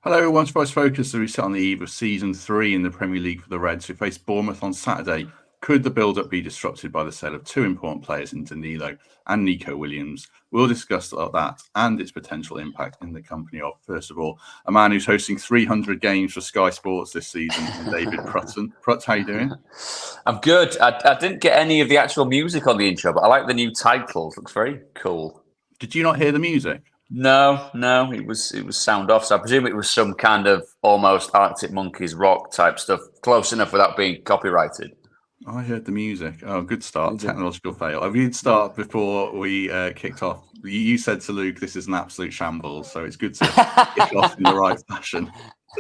Hello, everyone's Forest Focus. So we sit on the eve of season 3 in the Premier League for the Reds, who face Bournemouth on Saturday. Could the build-up be disrupted by the sale of two important players in Danilo and Neco Williams? We'll discuss that and its potential impact in the company of, first of all, a man who's hosting 300 games for Sky Sports this season, David Prutton. Prut, how you doing? I'm good. I didn't get any of the actual music on the intro, but I like the new title. It looks very cool. Did you not hear the music? No, it was sound off. So I presume it was some kind of almost Arctic Monkeys rock type stuff, close enough without being copyrighted. I heard the music. Oh, good start. Technological fail. I mean, start before we kicked off. You said to Luke, this is an absolute shambles. So it's good to kick off in the right fashion.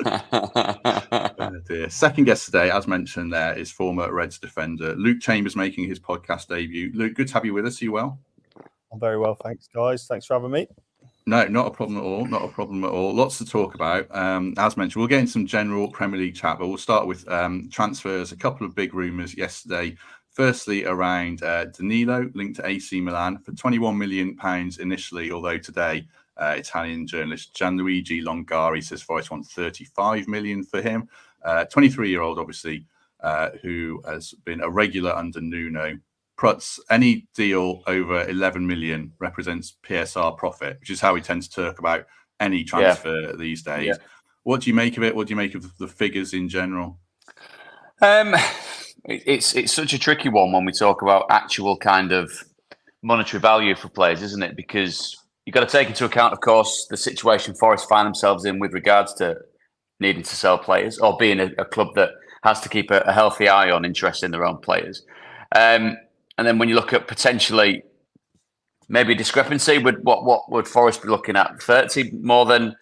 Oh dear. Second guest today, as mentioned there, is former Reds defender Luke Chambers making his podcast debut. Luke, good to have you with us. Are you well? I'm very well, thanks, guys. Thanks for having me. No, not a problem at all. Not a problem at all. Lots to talk about. As mentioned, we'll get into some general Premier League chat, but we'll start with transfers. A couple of big rumours yesterday. Firstly, around Danilo, linked to AC Milan for £21 million initially, although today Italian journalist Gianluigi Longari says Forest want £35 million for him. 23-year-old, obviously, who has been a regular under Nuno. Pruts, any deal over 11 million represents PSR profit, which is how we tend to talk about any transfer these days. Yeah. What do you make of it? What do you make of the figures in general? It's such a tricky one when we talk about actual kind of monetary value for players, isn't it? Because you've got to take into account, of course, the situation Forest find themselves in with regards to needing to sell players or being a club that has to keep a healthy eye on interest in their own players. And then when you look at potentially maybe a discrepancy, what would Forest be looking at? 30 more than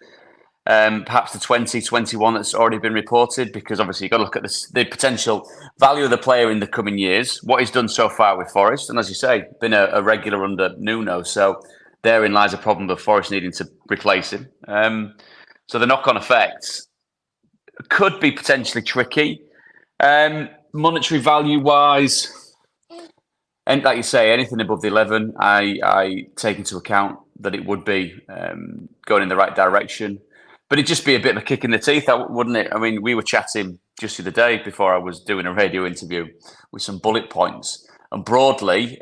perhaps the 20, 21 that's already been reported? Because obviously you've got to look at the potential value of the player in the coming years, what he's done so far with Forest. And as you say, been a regular under Nuno. So therein lies a problem of Forest needing to replace him. So the knock-on effects could be potentially tricky. Monetary value-wise... And like you say, anything above the 11, I take into account that it would be going in the right direction. But it'd just be a bit of a kick in the teeth, wouldn't it? I mean, we were chatting just the other day before I was doing a radio interview with some bullet points. And broadly,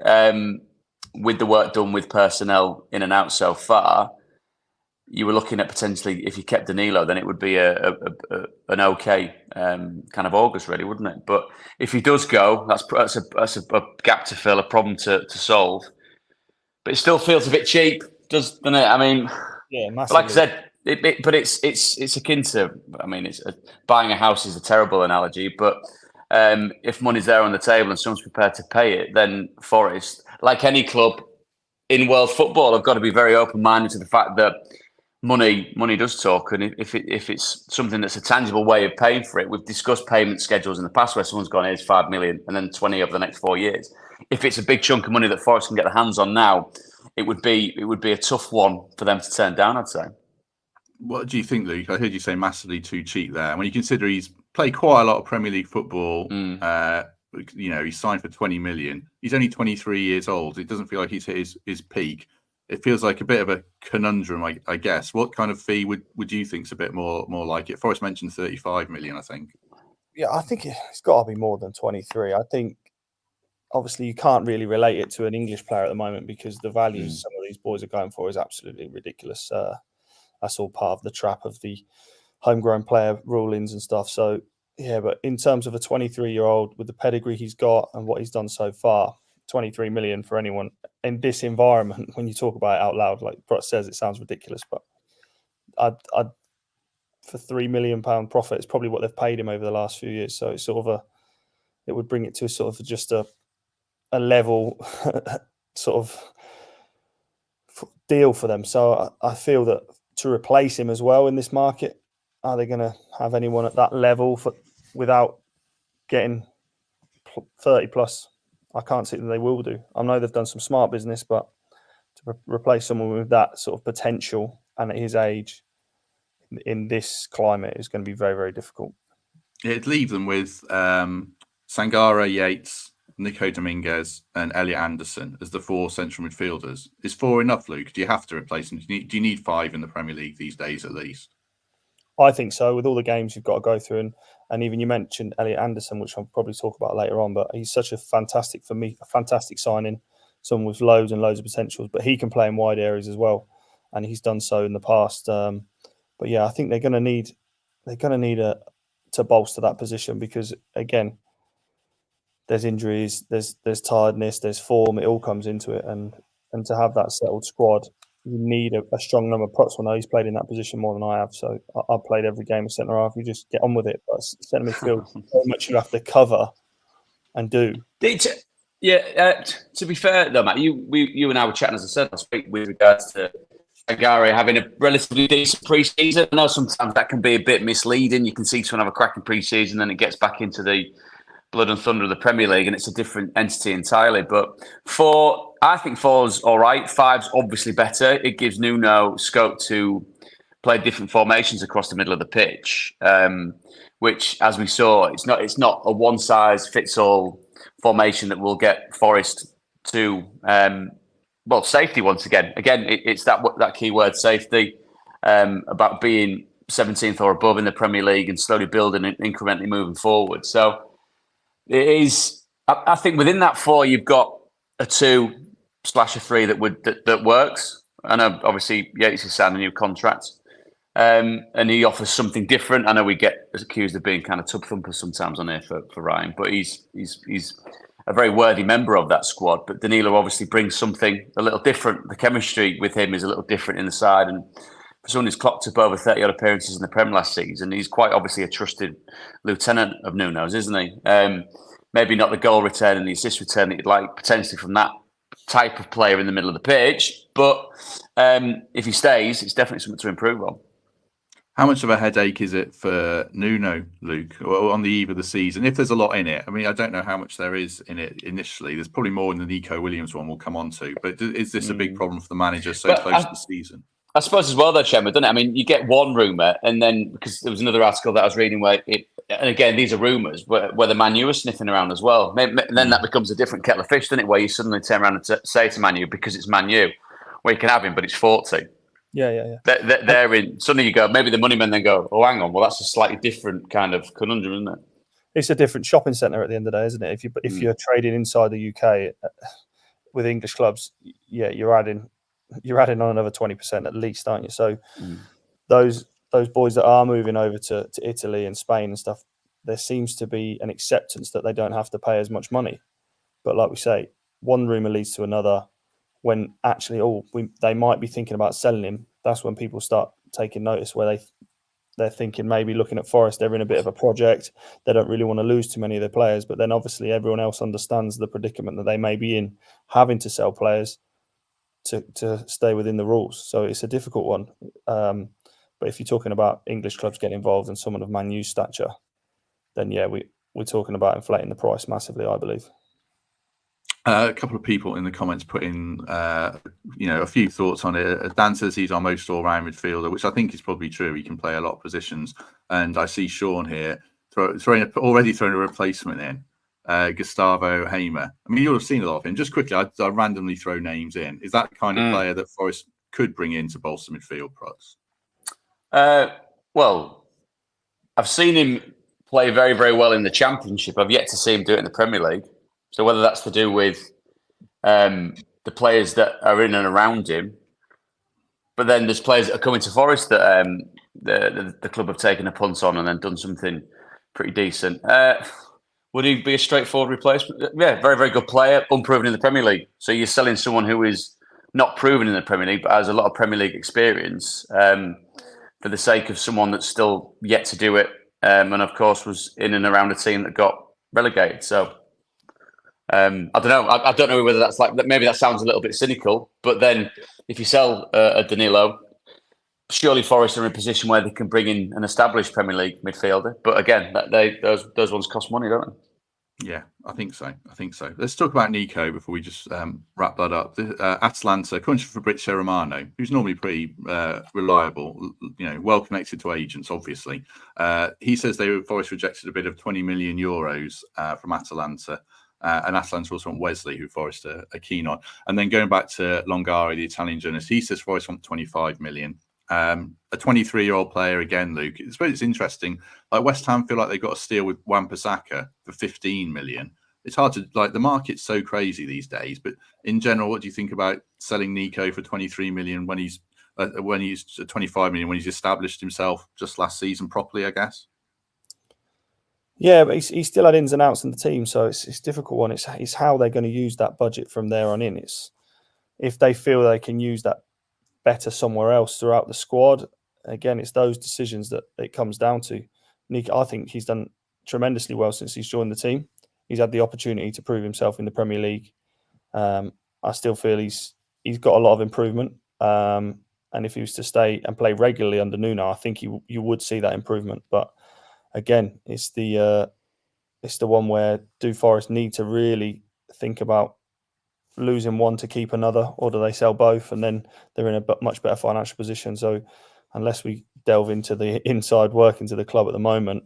with the work done with personnel in and out so far, you were looking at potentially, if you kept Danilo, then it would be an okay kind of August, really, wouldn't it? But if he does go, that's a gap to fill, a problem to solve. But it still feels a bit cheap, doesn't it? I mean, yeah, massively. Like I said, it's akin to. I mean, buying a house is a terrible analogy, but if money's there on the table and someone's prepared to pay it, then Forest, like any club in world football, have got to be very open-minded to the fact that money does talk, and if it's something that's a tangible way of paying for it, we've discussed payment schedules in the past where someone's gone, here's 5 million and then 20 over the next 4 years. If it's a big chunk of money that Forest can get their hands on now, it would be a tough one for them to turn down, I'd say. What do you think, Luke? I heard you say massively too cheap there. When you consider he's played quite a lot of Premier League football, he's signed for 20 million. He's only 23 years old. It doesn't feel like he's hit his peak. It feels like a bit of a conundrum, I guess. What kind of fee would you think is a bit more like it? Forrest mentioned 35 million, I think. Yeah, I think it's got to be more than 23. I think, obviously, you can't really relate it to an English player at the moment because the values some of these boys are going for is absolutely ridiculous. That's all part of the trap of the homegrown player rulings and stuff. So, yeah, but in terms of a 23-year-old with the pedigree he's got and what he's done so far, 23 million for anyone in this environment, when you talk about it out loud, like Brett says, it sounds ridiculous, but I'd for £3 million profit, it's probably what they've paid him over the last few years. So it's sort of it would bring it to sort of just a level sort of deal for them. So I feel that to replace him as well in this market, are they going to have anyone at that level without getting 30 plus? I can't see that they will do. I know they've done some smart business, but to replace someone with that sort of potential and at his age in this climate is going to be very, very difficult. It'd leave them with Sangara, Yates, Nico Dominguez and Elliot Anderson as the 4 central midfielders. Is 4 enough, Luke? Do you have to replace them? Do you need 5 in the Premier League these days at least? I think so. With all the games you've got to go through, and even you mentioned Elliot Anderson, which I'll probably talk about later on, but he's such a fantastic signing, someone with loads and loads of potentials, but he can play in wide areas as well, and he's done so in the past. But yeah, I think they're going to need to bolster that position because again, there's injuries, there's tiredness, there's form. It all comes into it, and to have that settled squad, you need a strong number. Prutton, I know he's played in that position more than I have, so I've played every game of centre half. You just get on with it. But centre midfield, so much you have to cover and do. To be fair though, Matt, you and I were chatting, as I said last week, with regards to Agari having a relatively decent pre-season. I know sometimes that can be a bit misleading. You can see someone have a cracking pre-season, then it gets back into the blood and thunder of the Premier League, and it's a different entity entirely. But I think 4's all right. 5's obviously better. It gives Nuno scope to play different formations across the middle of the pitch, which, as we saw, it's not a one-size-fits-all formation that will get Forest to safety once again. Again, it's that key word, safety, about being 17th or above in the Premier League and slowly building and incrementally moving forward. So it is. I think within that 4, you've got a 2/3 that works. I know obviously Yates has signed a new contract, and he offers something different. I know we get accused of being kind of tub thumpers sometimes on here for Ryan, but he's a very worthy member of that squad. But Danilo obviously brings something a little different. The chemistry with him is a little different in the side, and for someone who's clocked up over 30 odd appearances in the Prem last season, he's quite obviously a trusted lieutenant of Nuno's, isn't he? Maybe not the goal return and the assist return that you'd like potentially from that type of player in the middle of the pitch, but if he stays, it's definitely something to improve on. How much of a headache is it for Nuno, Luke, on the eve of the season? If there's a lot in it, I mean, I don't know how much there is in it initially. There's probably more in the Nico Williams one we'll come on to, but is this a big problem for the manager close to the season? I suppose as well, though, Chema, doesn't it? I mean, you get one rumour, and then because there was another article that I was reading where and again, these are rumours, where the Man U are sniffing around as well. And then that becomes a different kettle of fish, doesn't it? Where you suddenly turn around and say to Man U, because it's Man U, well, you can have him, but it's 40. Yeah. They're in. Suddenly you go, maybe the money men then go, oh, hang on, well, that's a slightly different kind of conundrum, isn't it? It's a different shopping centre at the end of the day, isn't it? If you're trading inside the UK with English clubs, yeah, you're adding on another 20% at least, aren't you? So those boys that are moving over to Italy and Spain and stuff, there seems to be an acceptance that they don't have to pay as much money. But like we say, one rumour leads to another. When actually, they might be thinking about selling him. That's when people start taking notice, where they're thinking maybe looking at Forest, they're in a bit of a project. They don't really want to lose too many of their players. But then obviously everyone else understands the predicament that they may be in, having to sell players to stay within the rules. So it's a difficult one. But if you're talking about English clubs getting involved and someone of Man U's stature, then yeah, we're talking about inflating the price massively, I believe. A couple of people in the comments put in, a few thoughts on it. Dan says he's our most all-round midfielder, which I think is probably true. He can play a lot of positions. And I see Sean here throwing a replacement in, Gustavo Hamer. I mean, you'll have seen a lot of him. Just quickly, I randomly throw names in. Is that the kind of player that Forest could bring in to bolster midfield, Prutz? Well, I've seen him play very, very well in the Championship. I've yet to see him do it in the Premier League. So whether that's to do with the players that are in and around him, but then there's players that are coming to Forest that the club have taken a punt on and then done something pretty decent. Would he be a straightforward replacement? Yeah, very, very good player, unproven in the Premier League. So you're selling someone who is not proven in the Premier League, but has a lot of Premier League experience for the sake of someone that's still yet to do it. And of course was in and around a team that got relegated. So I don't know. I don't know whether that's maybe that sounds a little bit cynical, but then if you sell a Danilo, surely Forest are in a position where they can bring in an established Premier League midfielder. But again, those ones cost money, don't they? Yeah, I think so. Let's talk about Nico before we just wrap that up. Atalanta, according to Fabrizio Romano, who's normally pretty reliable, well connected to agents, obviously. He says Forest rejected a bid of 20 million euros from Atalanta. And Atalanta also want Wesley, who Forest are keen on. And then going back to Longari, the Italian journalist, he says Forest want 25 million. A 23-year-old player again, Luke. I suppose it's interesting. Like West Ham feel like they got a steal with Wan-Bissaka for 15 million. It's hard to the market's so crazy these days. But in general, what do you think about selling Nico for 23 million when he's 25 million when he's established himself just last season properly? I guess. Yeah, but he's still had ins and outs in the team, so it's a difficult one. It's how they're going to use that budget from there on in. It's if they feel they can use that better somewhere else throughout the squad. Again, it's those decisions that it comes down to. Nico, I think he's done tremendously well since he's joined the team. He's had the opportunity to prove himself in the Premier League. I still feel he's got a lot of improvement. And if he was to stay and play regularly under Nuno, I think you would see that improvement. But again, it's the one where do Forest need to really think about losing one to keep another, or do they sell both and then they're in a much better financial position? So unless we delve into the inside workings of the club at the moment,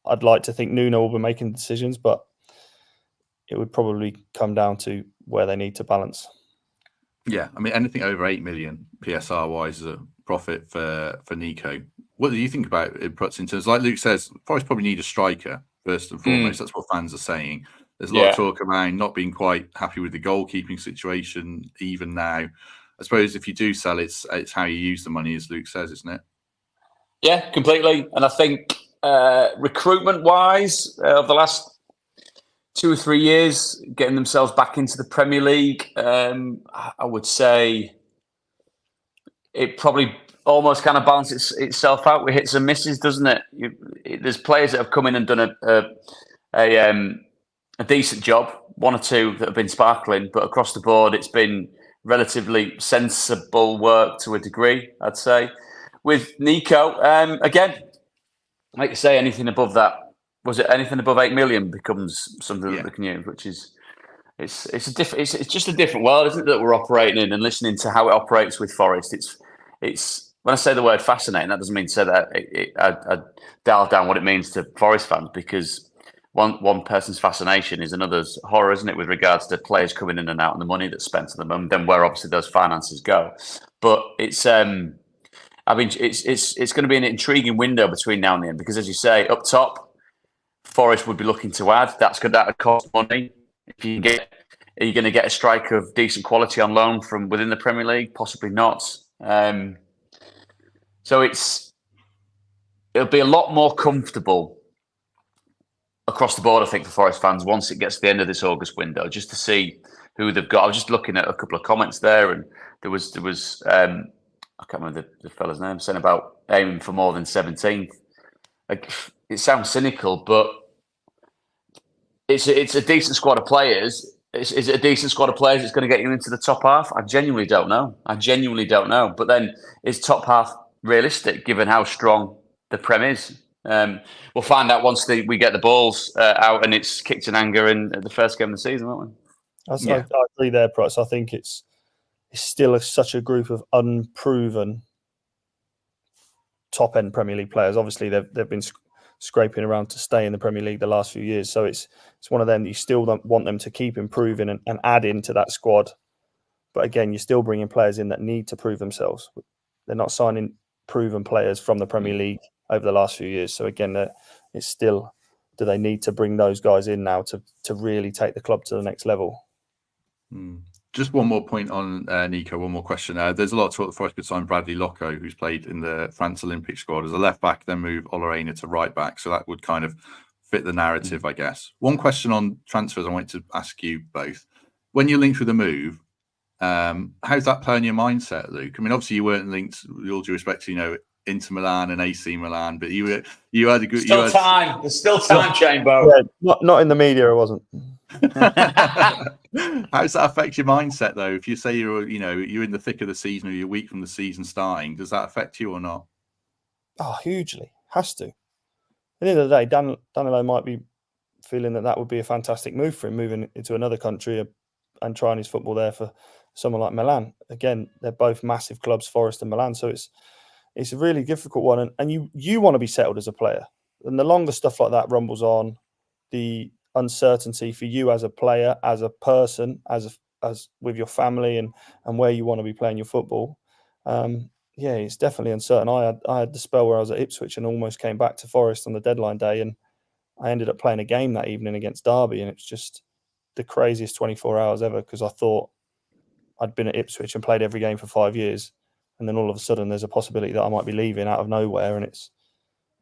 I'd like to think Nuno will be making decisions, but it would probably come down to where they need to balance. Yeah, I mean, anything over 8 million PSR wise is a profit for Nico. What do you think about it, Prutton? In terms, like Luke says, Forest probably need a striker first and foremost. That's what fans are saying. There's a lot of talk around not being quite happy with the goalkeeping situation even now. I suppose if you do sell, it's how you use the money, as Luke says, isn't it? Yeah, completely. And I think recruitment-wise, of the last 2 or 3 years, getting themselves back into the Premier League, I would say it probably almost kind of balances itself out with hits and misses, doesn't it? There's players that have come in and done a decent job, 1 or 2 that have been sparkling, but across the board, it's been relatively sensible work to a degree, I'd say. With Nico, again, like you say, anything above that, was it anything above 8 million becomes something that they can use, which is it's just a different world, isn't it, that we're operating in, and listening to how it operates with Forest. It's when I say the word fascinating, that doesn't mean to say that I dial down what it means to Forest fans, because one person's fascination is another's horror, isn't it, with regards to players coming in and out and the money that's spent on them, and then where obviously those finances go. But it's going to be an intriguing window between now and then, because as you say, up top, Forest would be looking to add. That would cost money. If you are you going to get a striker of decent quality on loan from within the Premier League? Possibly not. So it'll be a lot more comfortable across the board, I think, for Forest fans once it gets to the end of this August window, just to see who they've got. I was just looking at a couple of comments there, and there was I can't remember the fella's name, saying about aiming for more than 17th. Like, it sounds cynical, but it's a decent squad of players. Is it a decent squad of players that's going to get you into the top half? I genuinely don't know. But then, is top half realistic given how strong the Prem is? We'll find out once we get the balls out and it's kicked in anger in the first game of the season, won't we? I agree there, Price. I think it's still such a group of unproven top-end Premier League players. Obviously, they've been scraping around to stay in the Premier League the last few years. So it's one of them that you still don't want them to keep improving and add into that squad. But again, you're still bringing players in that need to prove themselves. They're not signing proven players from the Premier League over the last few years. So again, it's still, do they need to bring those guys in now to really take the club to the next level? Just one more point on Nico, one more question. There's a lot of talk that Forest could sign Bradley Locco, who's played in the France Olympic squad as a left back, then move Olarena to right back. So that would kind of fit the narrative, I guess. One question on transfers I wanted to ask you both. When you're linked with a move, how's that play on your mindset, Luke? I mean, obviously you weren't linked, with all due respect to, Inter Milan and AC Milan, but you had a good... Time. There's still time, Chamber. Yeah, not in the media, it wasn't. How does that affect your mindset, though? If you say you're in the thick of the season or you're a week from the season starting, does that affect you or not? Oh, hugely. Has to. At the end of the day, Danilo might be feeling that would be a fantastic move for him, moving into another country and trying his football there for someone like Milan. Again, they're both massive clubs, Forest and Milan, so it's a really difficult one. And you want to be settled as a player. And the longer stuff like that rumbles on, the uncertainty for you as a player, as a person, as with your family and where you want to be playing your football, yeah, it's definitely uncertain. I had the spell where I was at Ipswich and almost came back to Forest on the deadline day, and I ended up playing a game that evening against Derby, and it's just the craziest 24 hours ever because I thought I'd been at Ipswich and played every game for 5 years, and then all of a sudden there's a possibility that I might be leaving out of nowhere, and it's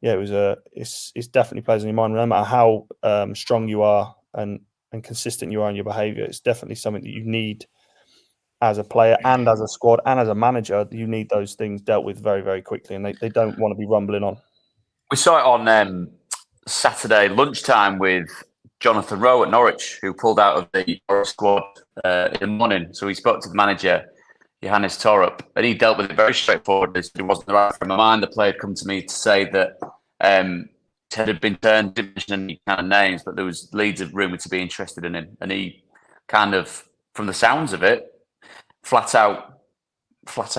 definitely plays on your mind. No matter how strong you are and consistent you are in your behaviour, it's definitely something that you need as a player and as a squad and as a manager. You need those things dealt with very, very quickly, and they don't want to be rumbling on. We saw it on Saturday lunchtime with Jonathan Rowe at Norwich, who pulled out of the Forest squad in the morning. So he spoke to the manager, Johannes Torup, and he dealt with it very straightforwardly. It wasn't the right frame of mind. The player had come to me to say that Ted had been turned, didn't mention any kind of names, but there was Leeds rumoured to be interested in him. And he kind of, from the sounds of it, flat out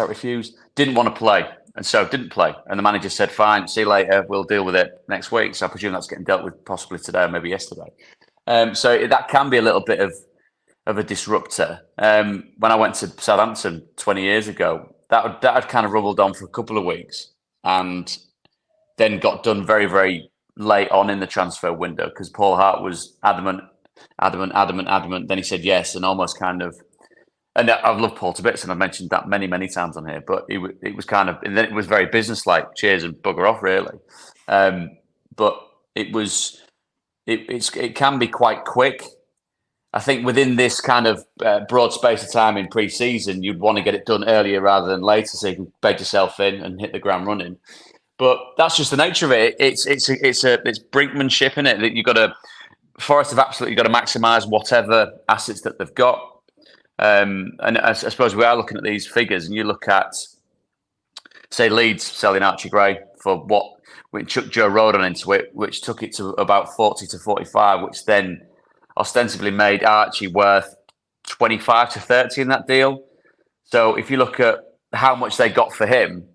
refused, didn't want to play. And so didn't play. And the manager said, fine, see you later. We'll deal with it next week. So I presume that's getting dealt with possibly today or maybe yesterday. So that can be a little bit of a disruptor. When I went to Southampton 20 years ago, that had kind of rumbled on for a couple of weeks and then got done very, very late on in the transfer window because Paul Hart was adamant. Then he said yes and almost kind of. And I've loved Paul to bits, and I've mentioned that many, many times on here. But it was kind of, and then it was very businesslike. Cheers and bugger off, really. But it can be quite quick. I think within this kind of broad space of time in pre-season, you'd want to get it done earlier rather than later, so you can bed yourself in and hit the ground running. But that's just the nature of it. It's brinkmanship in it that Forest have absolutely got to maximise whatever assets that they've got. And I suppose we are looking at these figures, and you look at, say, Leeds selling Archie Gray for which took Joe Rodon into it, which took it to about 40 to 45, which then ostensibly made Archie worth 25 to 30 in that deal. So if you look at how much they got for him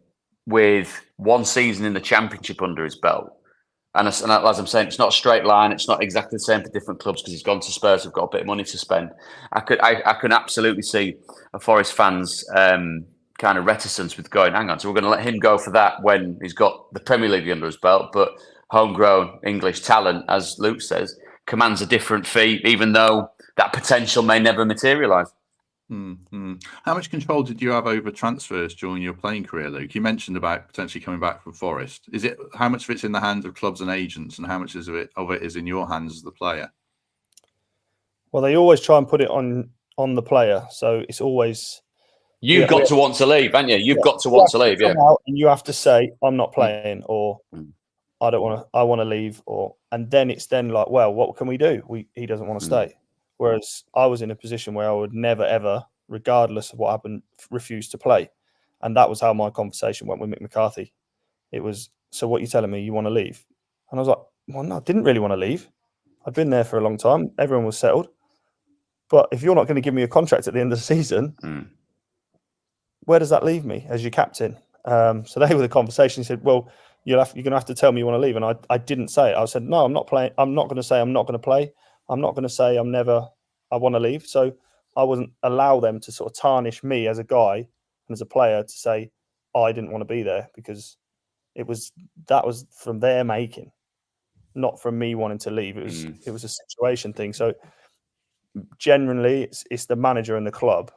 with one season in the Championship under his belt, and as I'm saying, it's not a straight line. It's not exactly the same for different clubs because he's gone to Spurs who've got a bit of money to spend. I can absolutely see a Forest fans kind of reticence with going, hang on, so we're going to let him go for that when he's got the Premier League under his belt, but homegrown English talent, as Luke says, commands a different fee, even though that potential may never materialise. Mm-hmm. How much control did you have over transfers during your playing career, Luke? You mentioned about potentially coming back from Forest. How much of it's in the hands of clubs and agents, and how much of it is in your hands as the player? Well, they always try and put it on the player, so it's always you've got to want to leave, haven't you? You've got to want to leave, yeah. And you have to say, "I'm not playing," or "I don't want to. I want to leave," and then it's like, well, what can we do? He doesn't want to stay. Whereas I was in a position where I would never, ever, regardless of what happened, refuse to play. And that was how my conversation went with Mick McCarthy. It was, so what are you telling me? You want to leave? And I was like, well, no, I didn't really want to leave. I'd been there for a long time. Everyone was settled. But if you're not going to give me a contract at the end of the season, where does that leave me as your captain? So they were the conversation. He said, well, you're going to have to tell me you want to leave. And I didn't say it. I said, no, I'm not playing. I'm not going to say I'm not going to play. I'm not going to say I want to leave. So I wouldn't allow them to sort of tarnish me as a guy and as a player to say I didn't want to be there, because that was from their making, not from me wanting to leave. It was a situation thing. So generally it's the manager and the club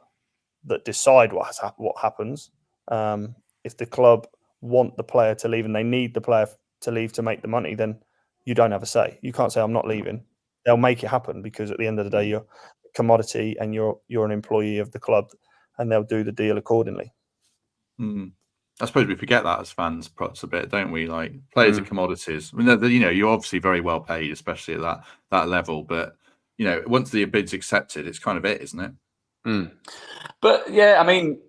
that decide what happens. If the club want the player to leave and they need the player to leave to make the money, then you don't have a say. You can't say I'm not leaving. They'll make it happen, because at the end of the day, you're a commodity and you're an employee of the club, and they'll do the deal accordingly. I suppose we forget that as fans, perhaps a bit, don't we? Like, players are commodities. I mean, you're obviously very well paid, especially at that level. But once the bid's accepted, it's kind of it, isn't it? But yeah, I mean,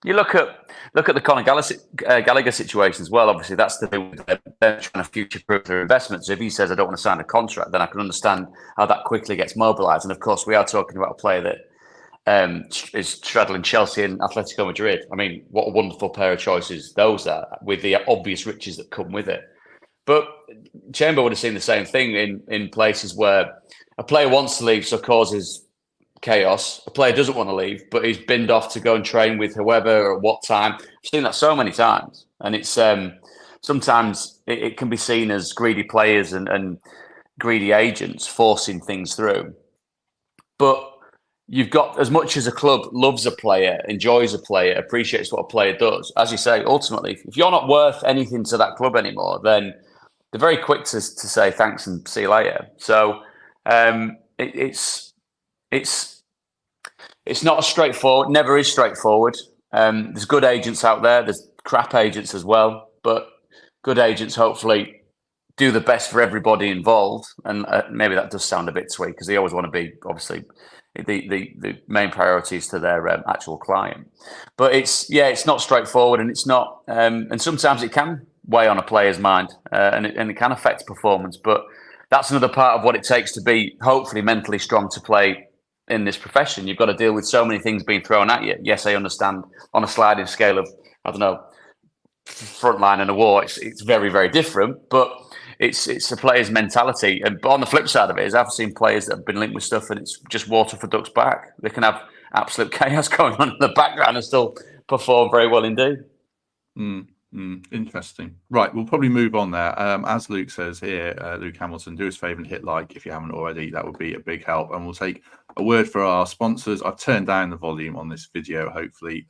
you look at the Conor Gallagher situation as well. Obviously, that's the thing with them trying to future-proof their investments. So if he says, I don't want to sign a contract, then I can understand how that quickly gets mobilised. And of course, we are talking about a player that is straddling Chelsea and Atletico Madrid. I mean, what a wonderful pair of choices those are, with the obvious riches that come with it. But Chamber would have seen the same thing in places where a player wants to leave, so causes chaos, a player doesn't want to leave, but he's binned off to go and train with whoever or what time. I've seen that so many times, and it's sometimes it can be seen as greedy players and greedy agents forcing things through. But you've got, as much as a club loves a player, enjoys a player, appreciates what a player does, as you say, ultimately, if you're not worth anything to that club anymore, then they're very quick to say thanks and see you later. So it's not as straightforward, never is straightforward. There's good agents out there, there's crap agents as well, but good agents hopefully do the best for everybody involved. And maybe that does sound a bit sweet because they always want to be, obviously, the main priorities to their actual client. But it's not straightforward, and it's not, and sometimes it can weigh on a player's mind, and it can affect performance. But that's another part of what it takes to be hopefully mentally strong to play in this profession. You've got to deal with so many things being thrown at you. Yes, I understand on a sliding scale of, I don't know, frontline and a war, it's very, very different, but it's a player's mentality. And on the flip side of it is I've seen players that have been linked with stuff and it's just water for ducks back. They can have absolute chaos going on in the background and still perform very well indeed. Interesting. Right, we'll probably move on there. As Luke says here, Luke Hamilton, do us a favour and hit like if you haven't already. That would be a big help. And we'll take a word for our sponsors. I've turned down the volume on this video, hopefully.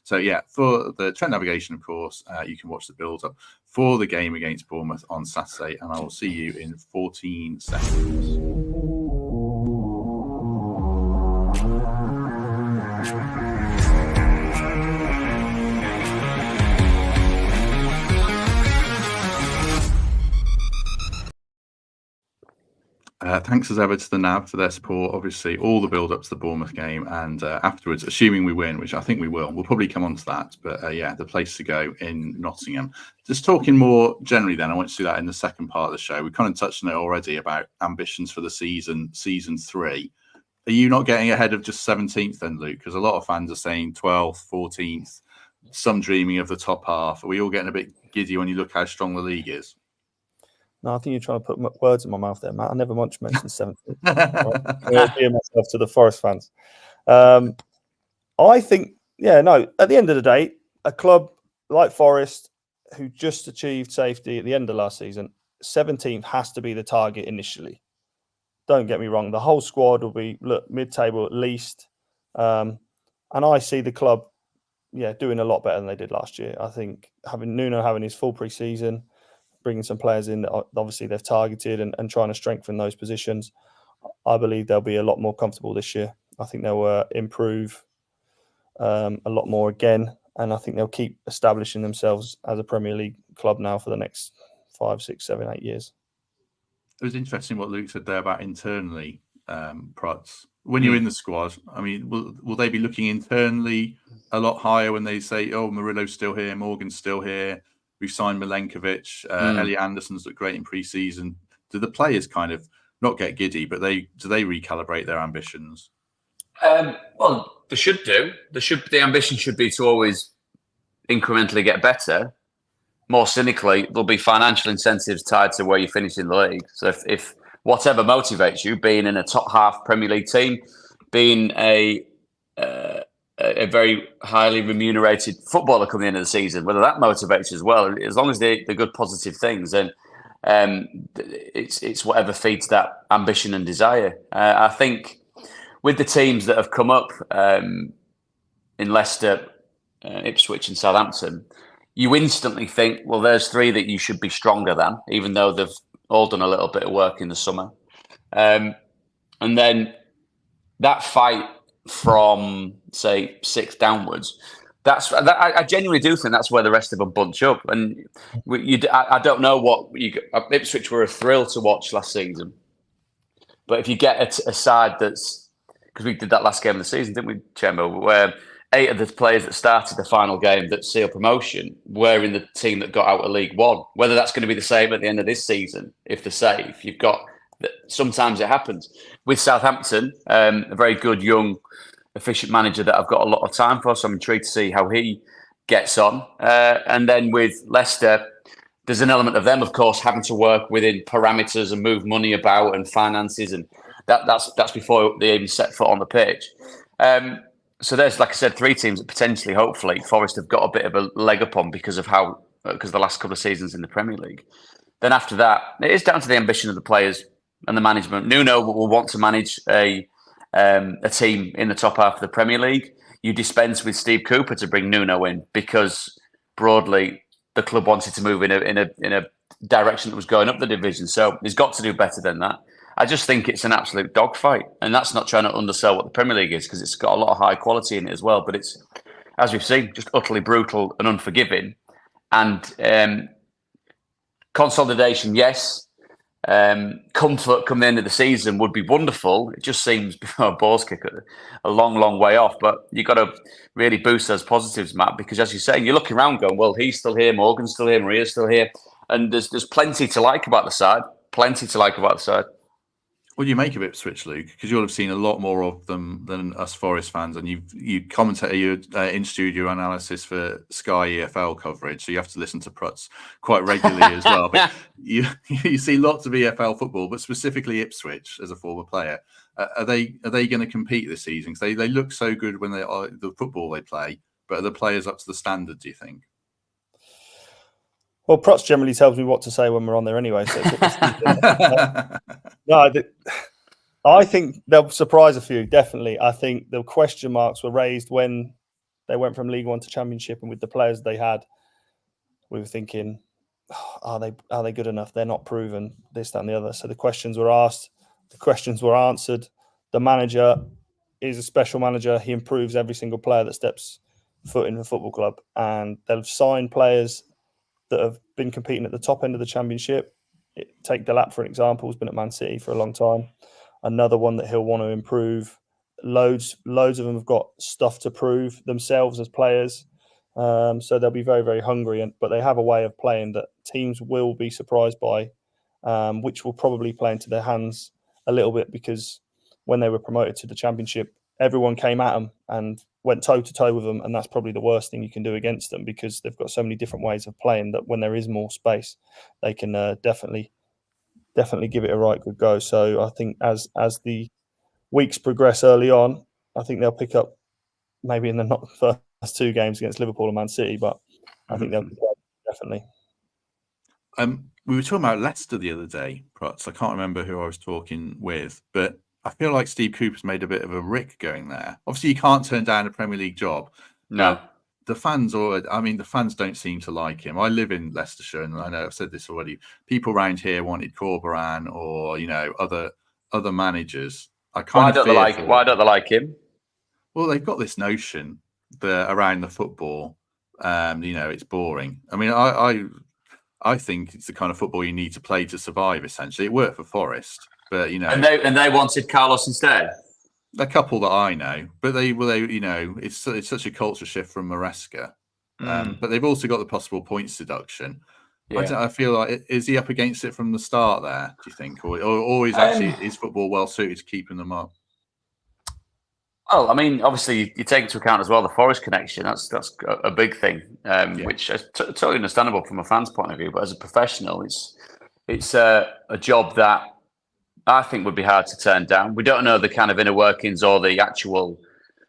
So yeah, for the Trent Navigation, of course, you can watch the build-up for the game against Bournemouth on Saturday, and I will see you in 14 seconds. Thanks as ever to the NAV for their support. Obviously, all the build-up to the Bournemouth game, and afterwards, assuming we win, which I think we will, we'll probably come on to that. But yeah, the place to go in Nottingham. Just talking more generally then, I want to do that in the second part of the show. We kind of touched on it already about ambitions for the season 3. Are you not getting ahead of just 17th then, Luke? Because a lot of fans are saying 12th, 14th, some dreaming of the top half. Are we all getting a bit giddy when you look how strong the league is? No, I think you're trying to put words in my mouth there, Matt. I never once mentioned 17th. I'll hear myself to the Forest fans. I think, at the end of the day, a club like Forest, who just achieved safety at the end of last season, 17th has to be the target initially. Don't get me wrong. The whole squad will be, mid-table at least. And I see the club, doing a lot better than they did last year. I think Nuno having his full pre-season, bringing some players in that obviously they've targeted and trying to strengthen those positions. I believe they'll be a lot more comfortable this year. I think they'll improve a lot more again, and I think they'll keep establishing themselves as a Premier League club now for the next 5, 6, 7, 8 years. It was interesting what Luke said there about internally, Pruts. When you're in the squad, I mean, will they be looking internally a lot higher when they say, oh, Murillo's still here, Morgan's still here, we've signed Milenkovic, Elliot Anderson's looked great in pre-season. Do the players kind of not get giddy, but do they recalibrate their ambitions? Well, they should do. The ambition should be to always incrementally get better. More cynically, there'll be financial incentives tied to where you finish in the league. So if whatever motivates you, being in a top half Premier League team, being a very highly remunerated footballer coming into the season, whether that motivates you as well, as long as they're good, positive things, then it's whatever feeds that ambition and desire. I think with the teams that have come up in Leicester, Ipswich and Southampton, you instantly think, well, there's 3 that you should be stronger than, even though they've all done a little bit of work in the summer. And then that fight from, say, 6 downwards, I genuinely do think that's where the rest of them bunch up. And I don't know what Ipswich were a thrill to watch last season, but if you get a side that's, because we did that last game of the season, didn't we, Chemo, where 8 of the players that started the final game that sealed promotion were in the team that got out of League One. Whether that's going to be the same at the end of this season, if they're safe, sometimes it happens. With Southampton, a very good young efficient manager that I've got a lot of time for, so I'm intrigued to see how he gets on. And then with Leicester, there's an element of them, of course, having to work within parameters and move money about and finances, and That's before they even set foot on the pitch. So there's, like I said, 3 teams that potentially, hopefully, Forest have got a bit of a leg up on because of the last couple of seasons in the Premier League. Then after that, it is down to the ambition of the players and the management. Nuno will want to manage a team in the top half of the Premier League. You dispense with Steve Cooper to bring Nuno in because broadly the club wanted to move in a direction that was going up the division. So he's got to do better than that. I just think it's an absolute dogfight, and that's not trying to undersell what the Premier League is because it's got a lot of high quality in it as well. But it's, as we've seen, just utterly brutal and unforgiving. And consolidation, yes. Comfort come the end of the season would be wonderful. It just seems, before a ball's kick, a long, long way off. But you've got to really boost those positives, Matt, because as you're saying, you're looking around going, well, he's still here, Morgan's still here, Maria's still here. And there's plenty to like about the side. What do you make of Ipswich, Luke? Because you'll have seen a lot more of them than us Forest fans, and you commentate your in-studio analysis for Sky EFL coverage, so you have to listen to Prutz quite regularly as well. But you see lots of EFL football, but specifically Ipswich as a former player. Are they going to compete this season? Because they look so good when they are the football they play, but are the players up to the standard, do you think? Well, Prutz generally tells me what to say when we're on there anyway. So no, I think they'll surprise a few, definitely. I think the question marks were raised when they went from League One to Championship, and with the players they had, we were thinking, are they good enough? They're not proven, this, that and the other. So the questions were asked, the questions were answered. The manager is a special manager. He improves every single player that steps foot in the football club, and they've signed players that have been competing at the top end of the Championship. Take Delap, for example, who's been at Man City for a long time. Another one that he'll want to improve. Loads of them have got stuff to prove themselves as players. So they'll be very, very hungry. But they have a way of playing that teams will be surprised by, which will probably play into their hands a little bit, because when they were promoted to the Championship, everyone came at them and went toe-to-toe with them, and that's probably the worst thing you can do against them, because they've got so many different ways of playing that when there is more space, they can definitely give it a right good go. So I think as the weeks progress early on, I think they'll pick up maybe in the not first 2 games against Liverpool and Man City, but I think they'll definitely. We were talking about Leicester the other day, Prutz. I can't remember who I was talking with, but I feel like Steve Cooper's made a bit of a rick going there. Obviously, you can't turn down a Premier League job. No. The fans don't seem to like him. I live in Leicestershire, and I know I've said this already. People around here wanted Corberan or other managers. Why don't they like him? Well, they've got this notion that around the football, it's boring. I mean, I think it's the kind of football you need to play to survive. Essentially, it worked for Forest, but and they wanted Carlos instead. A couple that I know, but it's such a culture shift from Maresca. But they've also got the possible points deduction. Yeah. I feel like, is he up against it from the start there, do you think? Or is football well suited to keeping them up? Well, I mean, obviously, you take into account as well the Forest connection. That's a big thing, which is totally understandable from a fan's point of view. But as a professional, it's a job that I think would be hard to turn down. We don't know the kind of inner workings or the actual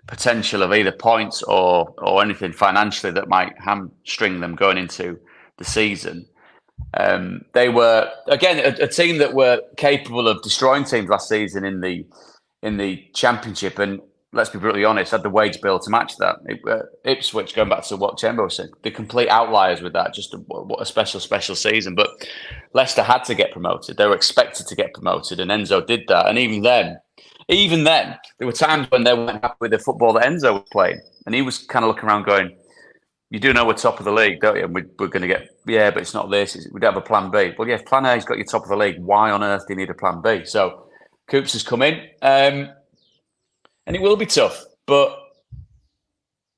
potential of either points or anything financially that might hamstring them going into the season. They were, again, a team that were capable of destroying teams last season in the Championship, and let's be brutally honest, had the wage bill to match that. Ipswich, going back to what Chamber said, the complete outliers with that. Just what a special season. But Leicester had to get promoted. They were expected to get promoted, and Enzo did that. And even then, there were times when they weren't happy with the football that Enzo was playing, and he was kind of looking around, going, "You do know we're top of the league, don't you? And we're going to get, but it's not this. We don't have a plan B." Well, yeah, if plan A's got you top of the league, why on earth do you need a plan B? So Coops has come in. And it will be tough, but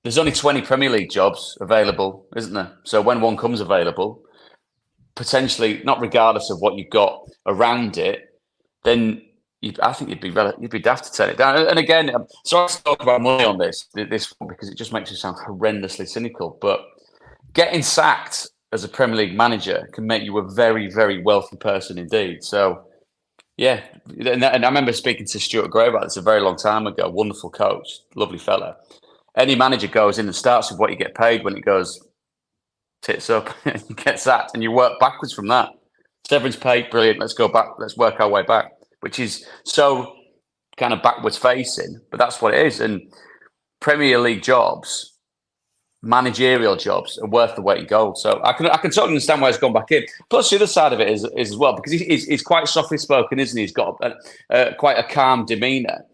there's only 20 Premier League jobs available, isn't there? So when one comes available, potentially, not regardless of what you've got around it, then I think you'd be daft to turn it down. And again, sorry to talk about money on this one, because it just makes you sound horrendously cynical. But getting sacked as a Premier League manager can make you a very, very wealthy person indeed. So Yeah, and I remember speaking to Stuart Gray about this a very long time ago. Wonderful coach, lovely fella. Any manager goes in and starts with what you get paid. When it goes tits up, you get sacked, and you work backwards from that. Severance pay, brilliant. Let's go back. Let's work our way back, which is so kind of backwards facing, but that's what it is. And Premier League jobs, managerial jobs, are worth the weight in gold. So I can totally understand why he's gone back in. Plus, the other side of it is as well, because he's quite softly spoken, isn't he? He's got quite a calm demeanour.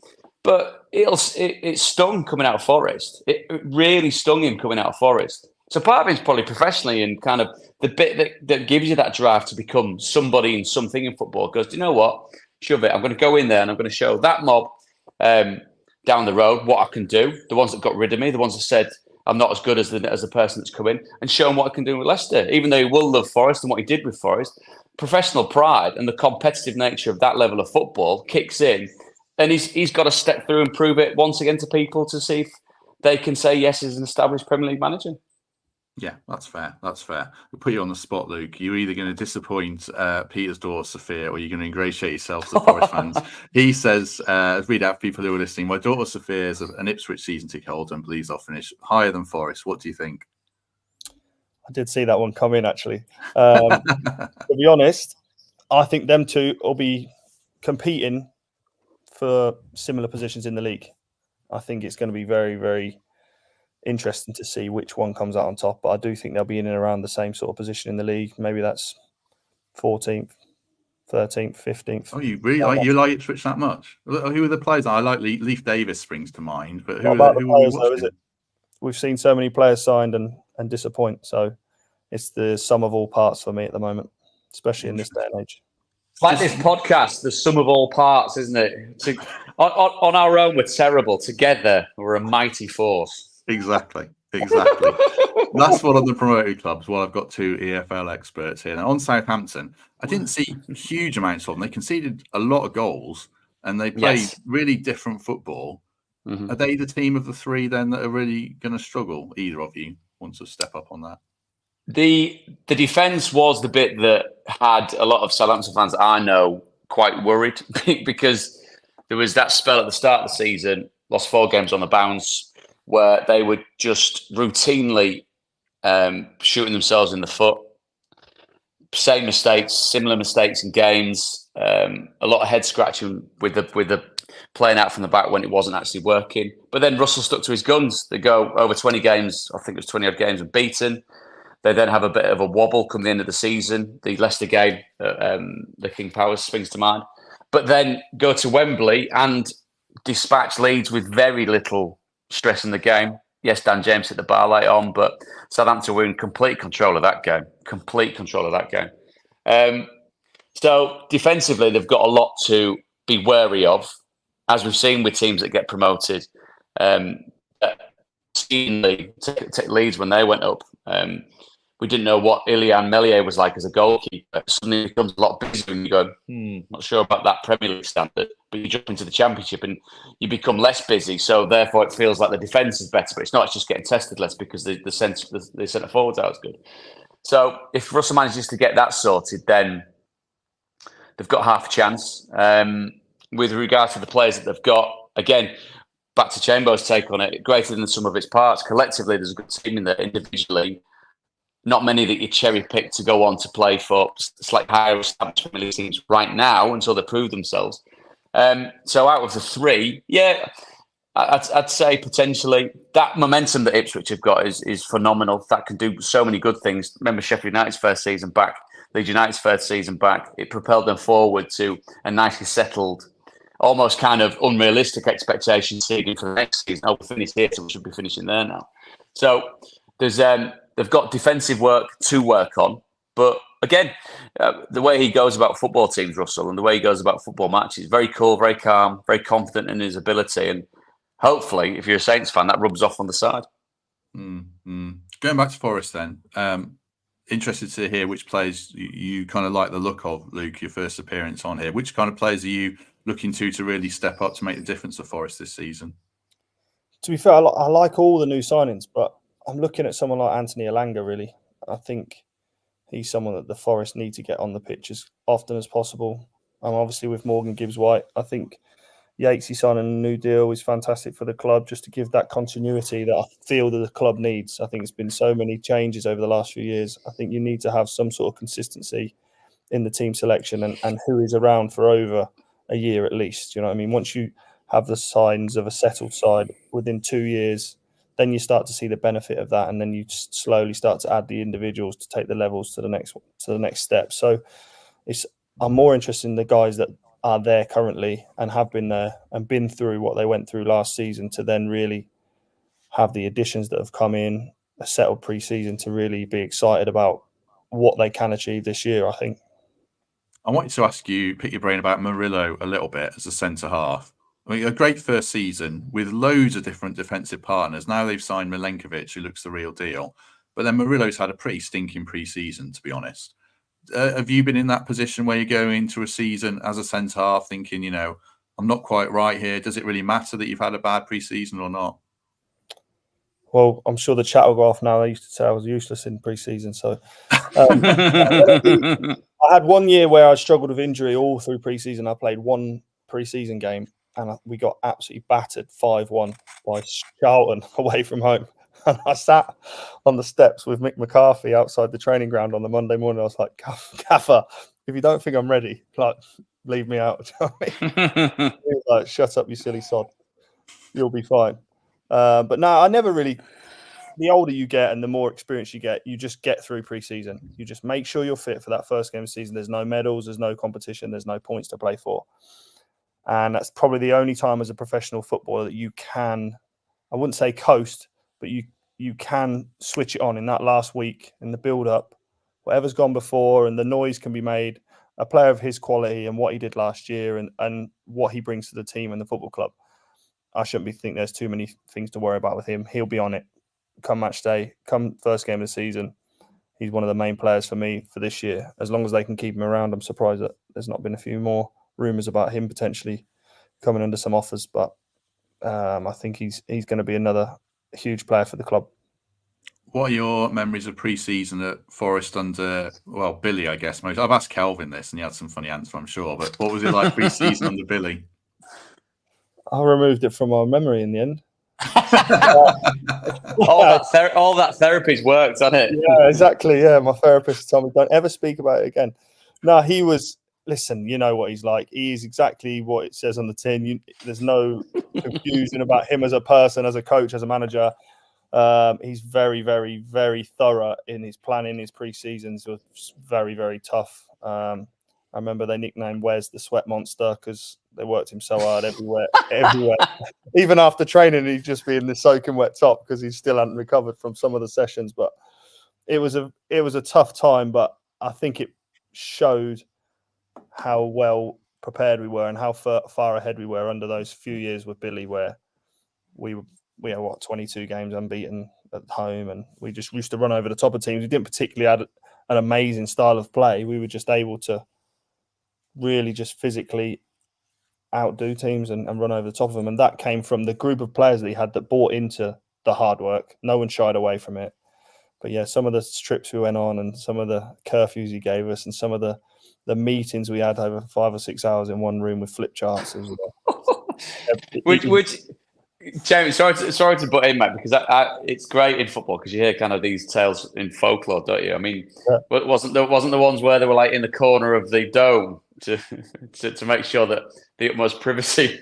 But it stung coming out of Forest. It really stung him coming out of Forest. So part of him's probably professionally and kind of the bit that gives you that drive to become somebody and something in football goes, do you know what? Shove it. I'm going to go in there and I'm going to show that mob down the road what I can do. The ones that got rid of me, the ones that said I'm not as good as the person that's come in, and show them what I can do with Leicester. Even though he will love Forest and what he did with Forest, professional pride and the competitive nature of that level of football kicks in. And he's got to step through and prove it once again to people to see if they can say yes, he's an established Premier League manager. Yeah, that's fair. That's fair. We'll put you on the spot, Luke. You're either going to disappoint Peter's daughter, Sophia, or you're going to ingratiate yourself to the Forest fans. He says, read out for people who are listening, my daughter, Sophia, is an Ipswich season ticket holder and believes I'll finish higher than Forest. What do you think? I did see that one come in, actually. To be honest, I think them two will be competing for similar positions in the league. I think it's going to be very, very interesting to see which one comes out on top, but I do think they'll be in and around the same sort of position in the league. Maybe that's 14th, 13th, 15th. Oh, you really you like Ipswich that much? Who are the players? I like Leif Davis springs to mind, but who about are the who players, are though, is it? We've seen so many players signed and disappoint, so it's the sum of all parts for me at the moment, especially in this day and age. It's like this podcast, the sum of all parts, isn't it? On our own, we're terrible. Together, we're a mighty force. Exactly. Last one on the promoted clubs. Well, I've got two EFL experts here. Now, on Southampton, I didn't see huge amounts of them. They conceded a lot of goals and they played really different football. Mm-hmm. Are they the team of the three then that are really going to struggle? Either of you want to step up on that? The defence was the bit that had a lot of Southampton fans I know quite worried because there was that spell at the start of the season, lost 4 games on the bounce, where they were just routinely shooting themselves in the foot. Same mistakes, similar mistakes in games. A lot of head scratching with the playing out from the back when it wasn't actually working. But then Russell stuck to his guns. They go over 20 games, I think it was 20 odd games, unbeaten. They then have a bit of a wobble come the end of the season. The Leicester game, the King Power springs to mind. But then go to Wembley and dispatch Leeds with very little stress in the game. Yes, Dan James hit the bar late on, but Southampton were in complete control of that game. So defensively, they've got a lot to be wary of, as we've seen with teams that get promoted. Take Leeds when they went up. We didn't know what Ilian Melier was like as a goalkeeper. Suddenly it becomes a lot busier and you go, not sure about that Premier League standard. But you jump into the Championship and you become less busy. So therefore it feels like the defence is better. But it's not, it's just getting tested less because the centre forwards are as good. So if Russell manages to get that sorted, then they've got half a chance. With regard to the players that they've got, again, back to Chamber's take on it, greater than the sum of its parts. Collectively, there's a good team in there. Individually, not many that you cherry pick to go on to play for slightly higher established Premier League teams right now until they prove themselves. So out of the three, I'd say potentially that momentum that Ipswich have got is phenomenal. That can do so many good things. Remember Sheffield United's first season back, Leeds United's first season back. It propelled them forward to a nicely settled, almost kind of unrealistic expectation seeding for the next season. Oh, we'll finish here, so we should be finishing there now. So there's they've got defensive work to work on. But again, the way he goes about football teams, Russell, and the way he goes about football matches, very cool, very calm, very confident in his ability. And hopefully, if you're a Saints fan, that rubs off on the side. Mm-hmm. Going back to Forest then, interested to hear which players you kind of like the look of, Luke, your first appearance on here. Which kind of players are you looking to really step up to make the difference for Forest this season? To be fair, I like all the new signings, but I'm looking at someone like Anthony Elanga, really. I think he's someone that the Forest need to get on the pitch as often as possible. Obviously with Morgan Gibbs-White, I think Yatesy signing a new deal is fantastic for the club, just to give that continuity that I feel that the club needs. I think it's been so many changes over the last few years. I think you need to have some sort of consistency in the team selection and who is around for over a year at least. You know what I mean? Once you have the signs of a settled side within 2 years, then you start to see the benefit of that, and then you slowly start to add the individuals to take the levels to the next step. So I'm more interested in the guys that are there currently and have been there and been through what they went through last season, to then really have the additions that have come in, a settled pre-season, to really be excited about what they can achieve this year, I think. I wanted to ask you, pick your brain about Murillo a little bit as a centre half. I mean, a great first season with loads of different defensive partners. Now they've signed Milenkovic, who looks the real deal. But then Murillo's had a pretty stinking pre-season, to be honest. Have you been in that position where you go into a season as a centre half thinking, you know, I'm not quite right here? Does it really matter that you've had a bad pre-season or not? Well, I'm sure the chat will go off now. I used to say I was useless in pre-season. So I had 1 year where I struggled with injury all through pre-season. I played one pre-season game and we got absolutely battered 5-1 by Charlton away from home. And I sat on the steps with Mick McCarthy outside the training ground on the Monday morning. I was like, Gaffer, if you don't think I'm ready, like, leave me out. You know what I mean? He was like, shut up, you silly sod. You'll be fine. But no, I never really. The older you get and the more experience you get, you just get through pre-season. You just make sure you're fit for that first game of the season. There's no medals, there's no competition, there's no points to play for. And that's probably the only time as a professional footballer that you can, I wouldn't say coast, but you can switch it on in that last week, in the build-up. Whatever's gone before, and the noise can be made. A player of his quality and what he did last year and what he brings to the team and the football club, I shouldn't think there's too many things to worry about with him. He'll be on it come match day, come first game of the season. He's one of the main players for me for this year. As long as they can keep him around, I'm surprised that there's not been a few more rumours about him potentially coming under some offers. But I think he's going to be another huge player for the club. What are your memories of pre-season at Forest under, well, Billy, I guess most? I've asked Kelvin this and he had some funny answers, I'm sure. But what was it like pre-season under Billy? I removed it from my memory in the end. all that therapy's worked, hasn't it? Yeah, exactly. Yeah, my therapist told me don't ever speak about it again. No, he was. Listen, you know what he's like. He is exactly what it says on the tin. There's no confusion about him as a person, as a coach, as a manager. He's very, very, very thorough in his planning. His pre-seasons were very, very tough. I remember they nicknamed Wes the Sweat Monster because they worked him so hard everywhere. Even after training, he'd just be in the soaking wet top because he still hadn't recovered from some of the sessions. But it was a tough time. But I think it showed how well prepared we were and how far ahead we were under those few years with Billy, where we had 22 games unbeaten at home, and we just used to run over the top of teams. We didn't particularly add an amazing style of play. We were just able to really just physically outdo teams and run over the top of them. And that came from the group of players that he had that bought into the hard work. No one shied away from it. But yeah, some of the trips we went on and some of the curfews he gave us and some of the meetings we had over 5 or 6 hours in one room with flip charts. Which Jamie, sorry to butt in, mate, because it's great in football because you hear kind of these tales in folklore, don't you? I mean, yeah. wasn't the ones where they were like in the corner of the dome to make sure that the utmost privacy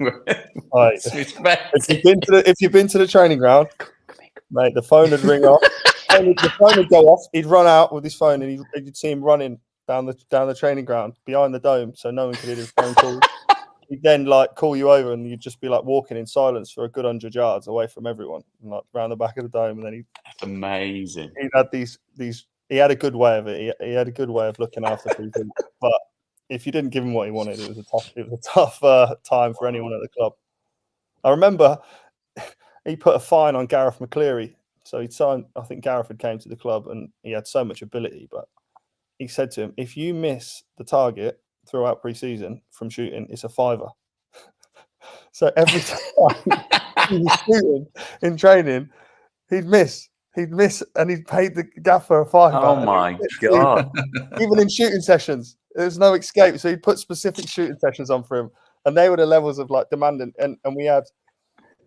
was respected. If you've been to the training ground, mate, the phone would ring off. The phone would go off. He'd run out with his phone, and you'd see him running down the training ground behind the dome, so no one could hear his phone call. He'd then like call you over, and you'd just be like walking in silence for a good 100 yards away from everyone, and, like round the back of the dome. And then that's amazing. He had these. He had a good way of it. He had a good way of looking after people. But if you didn't give him what he wanted, it was a tough time for anyone at the club. I remember he put a fine on Gareth McCleary. So he'd signed. I think Gareth had came to the club, and he had so much ability, but he said to him, "If you miss the target throughout pre-season from shooting, it's a £5." So every time he was shooting in training, he'd miss. He'd miss, and he'd paid the gaffer a £5. Oh my God. Even in shooting sessions, there's no escape. So he'd put specific shooting sessions on for him, and they were the levels of like demanding. And we had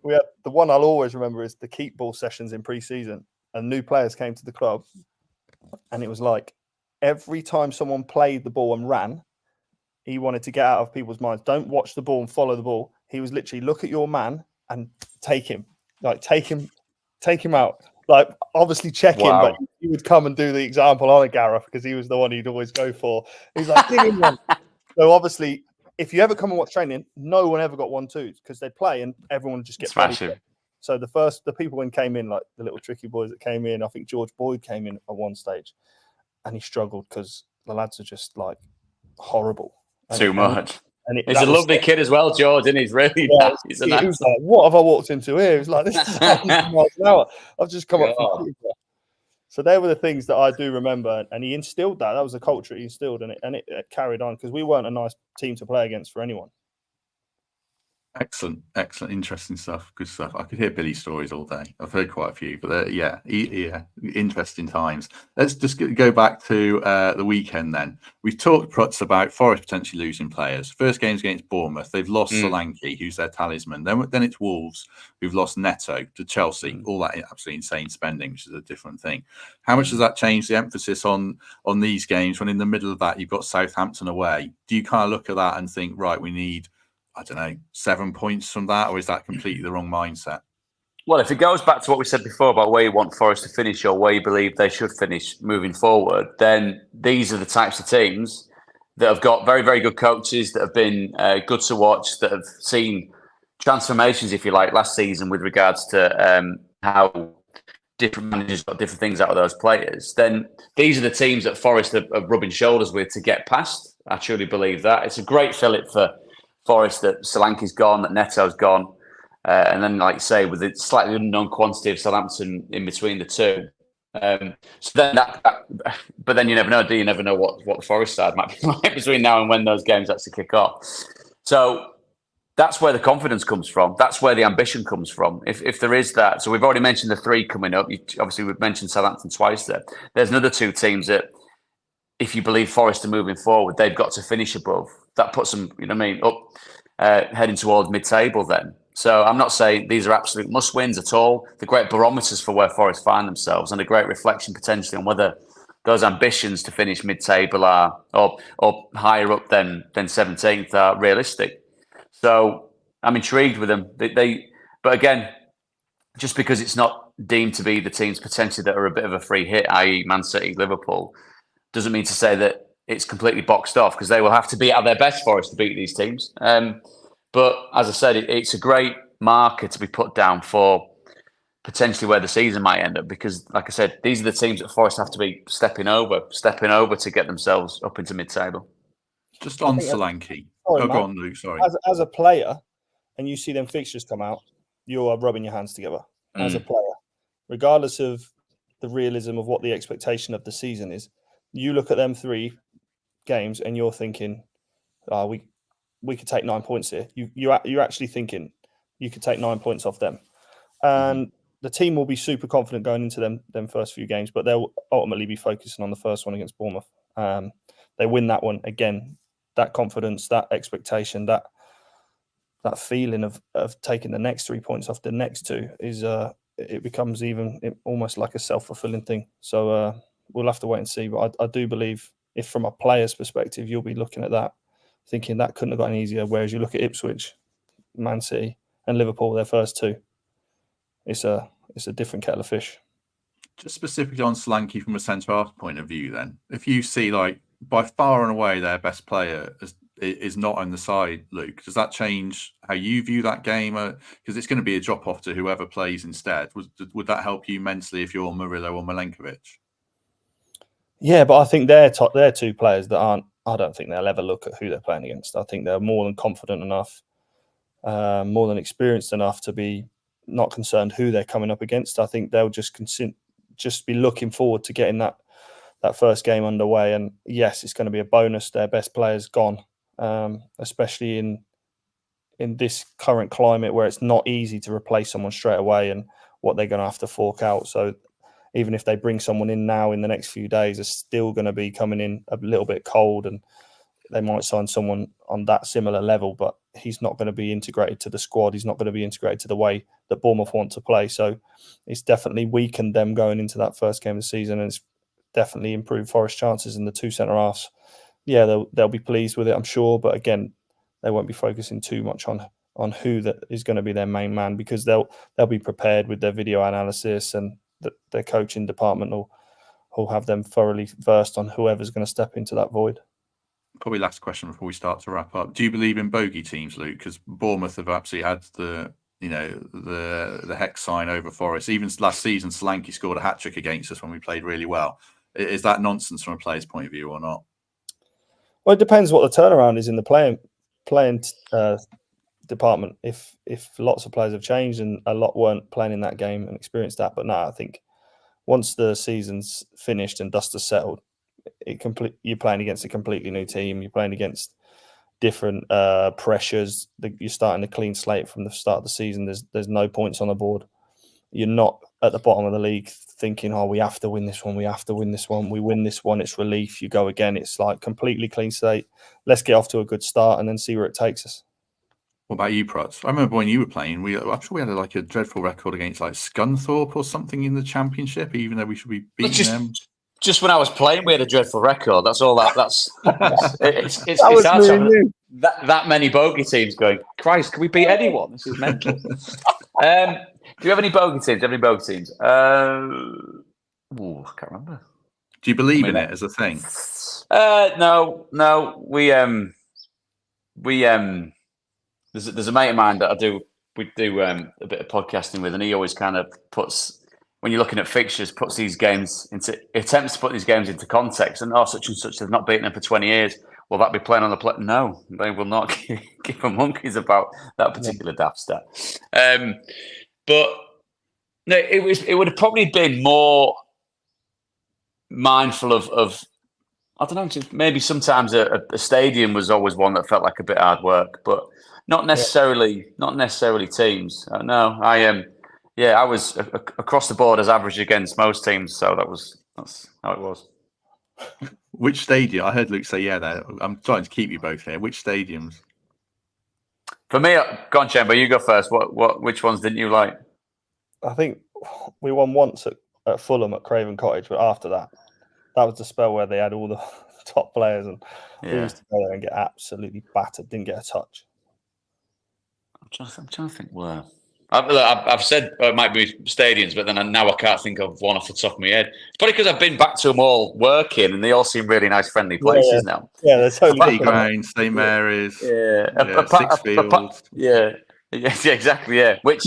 the one I'll always remember is the keep ball sessions in pre-season, and new players came to the club, and it was like every time someone played the ball and ran, he wanted to get out of people's minds. Don't watch the ball and follow the ball. He was literally look at your man and take him out. Like, obviously check in, but he would come and do the example on a Gareth because he was the one he'd always go for. He's like, give him one. So obviously, if you ever come and watch training, no one ever got 1-2s because they'd play and everyone would just get smash him. So the people when came in, like the little tricky boys that came in, I think George Boyd came in at one stage, and he struggled because the lads are just like horrible. Too much. He's a lovely kid as well, George, and he's really nice. He's he was like, what have I walked into here? He was like, this is 90 miles an hour. I've just come up from Cuba. So they were the things that I do remember, and he instilled that. That was a culture he instilled, and it carried on because we weren't a nice team to play against for anyone. Excellent, interesting stuff, good stuff. I could hear Billy's stories all day. I've heard quite a few, but yeah, interesting times. Let's just go back to the weekend then. We've talked, Prutz, about Forest potentially losing players. First game's against Bournemouth. They've lost Solanke, who's their talisman. Then it's Wolves, who've lost Neto to Chelsea. All that absolutely insane spending, which is a different thing. How much does that change the emphasis on these games when in the middle of that you've got Southampton away? Do you kind of look at that and think, right, we need, I don't know, 7 points from that, or is that completely the wrong mindset? Well, if it goes back to what we said before about where you want Forest to finish or where you believe they should finish moving forward, then these are the types of teams that have got very, very good coaches that have been good to watch, that have seen transformations, if you like, last season with regards to how different managers got different things out of those players. Then these are the teams that Forest are rubbing shoulders with to get past. I truly believe that. It's a great fillip for Forest that Solanke's gone, that Neto's gone, and then, like you say, with the slightly unknown quantity of Southampton in between the two. So then but then you never know, do you? Never know what the Forest side might be like between now and when those games actually kick off. So that's where the confidence comes from. That's where the ambition comes from. If there is that, so we've already mentioned the three coming up. Obviously, we've mentioned Southampton twice there. There's another two teams that, if you believe Forest are moving forward, they've got to finish above. That puts them, you know what I mean, up, heading towards mid-table then. So I'm not saying these are absolute must-wins at all. They're great barometers for where Forest find themselves and a great reflection potentially on whether those ambitions to finish mid-table are, or higher up than 17th are realistic. So I'm intrigued with them. But again, just because it's not deemed to be the teams potentially that are a bit of a free hit, i.e. Man City, Liverpool, doesn't mean to say that it's completely boxed off, because they will have to be at their best for us to beat these teams. But as I said, it's a great marker to be put down for potentially where the season might end up, because, like I said, these are the teams that Forest have to be stepping over to get themselves up into mid-table. Just on Solanke. Go on, Luke, sorry. As a player, and you see them fixtures come out, you are rubbing your hands together. As a player, regardless of the realism of what the expectation of the season is, you look at them 3 games and you're thinking, we could take 9 points here. You're actually thinking you could take 9 points off them. And the team will be super confident going into them first few games, but they'll ultimately be focusing on the first one against Bournemouth. They win that one, again, that confidence, that expectation, that feeling of taking the next 3 points off the next 2 is it becomes almost like a self-fulfilling thing. So we'll have to wait and see. But I do believe, if from a player's perspective, you'll be looking at that, thinking that couldn't have got any easier. Whereas you look at Ipswich, Man City, and Liverpool, their first 2, it's a different kettle of fish. Just specifically on Solanke from a centre-half point of view, then, if you see, like, by far and away their best player is not on the side, Luke, does that change how you view that game? Because it's going to be a drop-off to whoever plays instead. Would that help you mentally if you're Murillo or Milenkovic? Yeah, but I think they're 2 players that I don't think they'll ever look at who they're playing against. I think they're more than confident enough, more than experienced enough to be not concerned who they're coming up against. I think they'll just be looking forward to getting that first game underway. And yes, it's going to be a bonus. Their best player's gone, especially in this current climate where it's not easy to replace someone straight away and what they're going to have to fork out. So even if they bring someone in now in the next few days, are still going to be coming in a little bit cold, and they might sign someone on that similar level, but he's not going to be integrated to the squad. He's not going to be integrated to the way that Bournemouth want to play. So it's definitely weakened them going into that first game of the season, and it's definitely improved Forest chances in the two centre-halves. Yeah, they'll be pleased with it, I'm sure, but again, they won't be focusing too much on who that is going to be their main man, because they'll be prepared with their video analysis, and their coaching department will have them thoroughly versed on whoever's going to step into that void. Probably last question before we start to wrap up. Do you believe in bogey teams, Luke? Because Bournemouth have absolutely had the hex sign over Forest. Even last season, Solanke scored a hat-trick against us when we played really well. Is that nonsense from a player's point of view or not? Well, it depends what the turnaround is in the playing department. If lots of players have changed and a lot weren't playing in that game and experienced that, but no, I think once the season's finished and dust has settled, you're playing against a completely new team. You're playing against different pressures. You're starting a clean slate from the start of the season. There's no points on the board. You're not at the bottom of the league thinking, oh, we have to win this one. We have to win this one. We win this one, it's relief. You go again. It's like completely clean slate. Let's get off to a good start and then see where it takes us. What about you, Prutz? I remember when you were playing, I'm sure we had a dreadful record against like Scunthorpe or something in the Championship, even though we should be beating them. Just when I was playing, we had a dreadful record. That's all. That's it's hard to have that many bogey teams going. Christ, can we beat anyone? This is mental. Do you have any bogey teams? I can't remember. Do you believe in it as a thing? No. There's a mate of mine that we do a bit of podcasting with, and he always kind of puts, when you're looking at fixtures, attempts to put these games into context. And such and such, they've not beaten them for 20 years. Will that be playing on the play? No, they will not give a monkeys about that particular daft stat. But no, it would have probably been more mindful of I don't know. Maybe sometimes a stadium was always one that felt like a bit hard work, but not necessarily teams. No, I was across the board as average against most teams, so that's how it was. Which stadium? I heard Luke say, I'm trying to keep you both here. Which stadiums? For me, go on, Chamber, you go first. Which ones didn't you like? I think we won once at Fulham at Craven Cottage, but after that was the spell where they had all the top players, and we used to go there and get absolutely battered. Didn't get a touch. I'm trying to think where. I've said it might be stadiums, but then now I can't think of one off the top of my head. It's probably because I've been back to them all working, and they all seem really nice, friendly places now. Yeah, they're totally Ground, St Mary's, Sixfields. Yeah, exactly. Yeah, which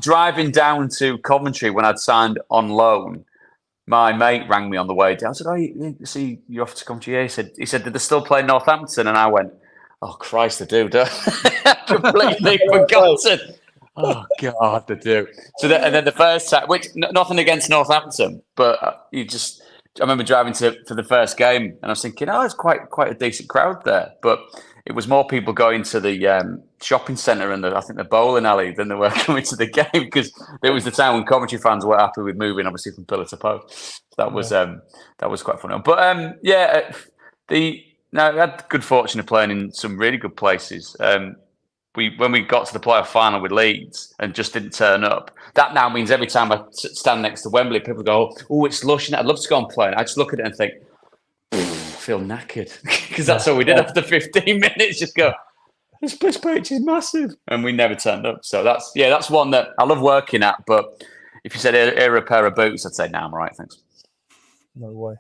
driving down to Coventry when I'd signed on loan, my mate rang me on the way down. I said, "Oh, you see, you're off to Coventry." Yeah, he said, "Did they still play Northampton?" And I went, "Oh Christ, they do." Completely forgotten. Oh God, they do. So and then the first time, which nothing against Northampton, but I remember driving for the first game, and I was thinking, it's quite a decent crowd there, but it was more people going to the shopping centre and I think the bowling alley than they were coming to the game, because it was the time when Coventry fans were happy with moving, obviously, from pillar to post. So that was quite funny. But I had the good fortune of playing in some really good places. When we got to the playoff final with Leeds and just didn't turn up, that now means every time I stand next to Wembley, people go, "Oh, it's lush, and I'd love to go and play." And I just look at it and think, I feel knackered, because that's all we did after 15 minutes. Just go, this pitch is massive, and we never turned up. So that's one that I love working at. But if you said a pair of boots, I'd say, "No, I'm all right, thanks." No way.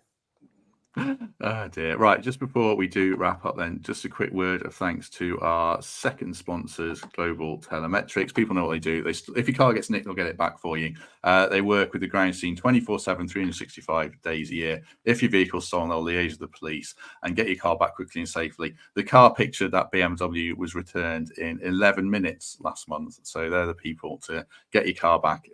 Oh dear. Right, just before we do wrap up then, just a quick word of thanks to our second sponsors, Global Telemetrics. People know what they do. If your car gets nicked, they'll get it back for you. They work with the ground scene 24/7, 365 days a year. If your vehicle's stolen, they'll liaise with the police and get your car back quickly and safely. The car picture, that BMW, was returned in 11 minutes last month. So they're the people to get your car back